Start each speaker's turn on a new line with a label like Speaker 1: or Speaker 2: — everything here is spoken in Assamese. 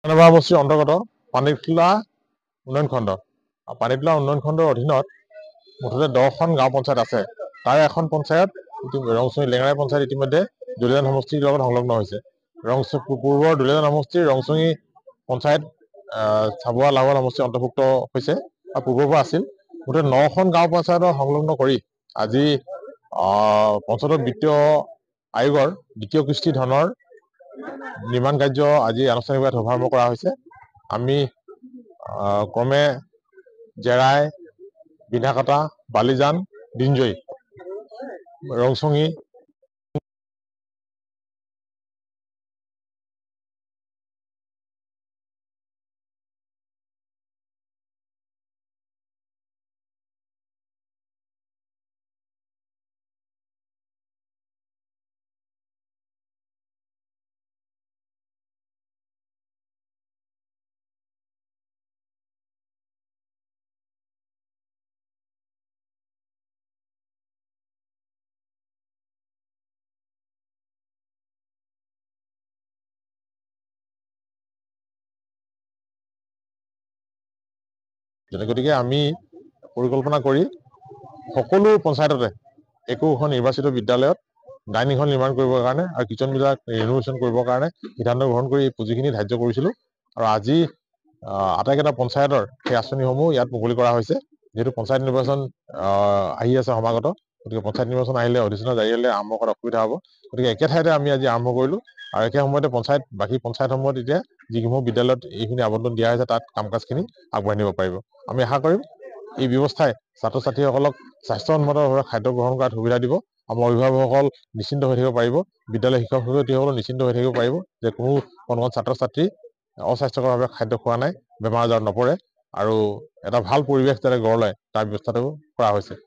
Speaker 1: সমষ্টিৰ অন্তৰ্গত পানীতোলা উন্নয়ন খণ্ড। পানীতোলা উন্নয়ন খণ্ডৰ অধীনত মুঠতে 10খন গাঁও পঞ্চায়ত আছে। তাৰে এখন পঞ্চায়ত ৰংচুঙি লেঙেৰাই পঞ্চায়ত ইতিমধ্যে দুলীয়াজান সমষ্টিৰ লগত সংলগ্ন হৈছে। পূৰ্বৰ দুলীয়াজান সমষ্টিৰ ৰংচুঙি পঞ্চায়ত চাবুৱা লাহোৱাল সমষ্টি অন্তৰ্ভুক্ত হৈছে আৰু পূৰ্বৰ পৰা আছিল। মুঠতে 9খন গাঁও পঞ্চায়তৰ সংলগ্ন কৰি আজি পঞ্চদশ বিত্তীয় আয়োগৰ দ্বিতীয় কিস্তি ধনৰ নিৰ্মাণ কাৰ্য আজি আনুষ্ঠানিকভাৱে শুভাৰম্ভ কৰা হৈছে। আমি ক্ৰমে জেৰাই, বিঘাকটা, বালিজান, দিনজয়, ৰংচুঙি গতিকে আমি পৰিকল্পনা কৰি সকলো পঞ্চায়ততে একোখন নিৰ্বাচিত বিদ্যালয়ত ডাইনিং হল নিৰ্মাণ কৰিবৰ কাৰণে আৰু কিচেনবিলাক ৰিনোভেশ্যন কৰিবৰ কাৰণে সিদ্ধান্ত গ্ৰহণ কৰি এই পুঁজিখিনি ধাৰ্য কৰিছিলোঁ। আৰু আজি আটাইকেইটা পঞ্চায়তৰ সেই আঁচনিসমূহ ইয়াত মুকলি কৰা হৈছে। যিহেতু পঞ্চায়ত নিৰ্বাচন আহি আছে সমাগত, গতিকে পঞ্চায়ত নিৰ্বাচন আহিলে অধিসূচনা জাৰি হ'লে আৰম্ভ কৰাত অসুবিধা হ'ব। গতিকে একে ঠাইতে আমি আজি আৰম্ভ কৰিলোঁ আৰু একে সময়তে বাকী পঞ্চায়তসমূহত এতিয়া যিসমূহ বিদ্যালয়ত এইখিনি আবণ্টন দিয়া হৈছে তাত কাম কাজখিনি আগবঢ়াই নিব পাৰিব। আমি আশা কৰিম এই ব্যৱস্থাই ছাত্ৰ ছাত্ৰীসকলক স্বাস্থ্যসন্মতভাৱে খাদ্য গ্ৰহণ কৰাত সুবিধা দিব। আমাৰ অভিভাৱকসকল নিশ্চিন্ত হৈ থাকিব পাৰিব, বিদ্যালয় শিক্ষক শিক্ষয়িত্ৰীসকলো নিশ্চিন্ত হৈ থাকিব পাৰিব যে কোনো ছাত্ৰ ছাত্ৰী অস্বাস্থ্যকৰভাৱে খাদ্য খোৱা নাই, বেমাৰ আজাৰত নপৰে আৰু এটা ভাল পৰিৱেশ যাতে গঢ় লয় তাৰ ব্যৱস্থাটো কৰা হৈছে।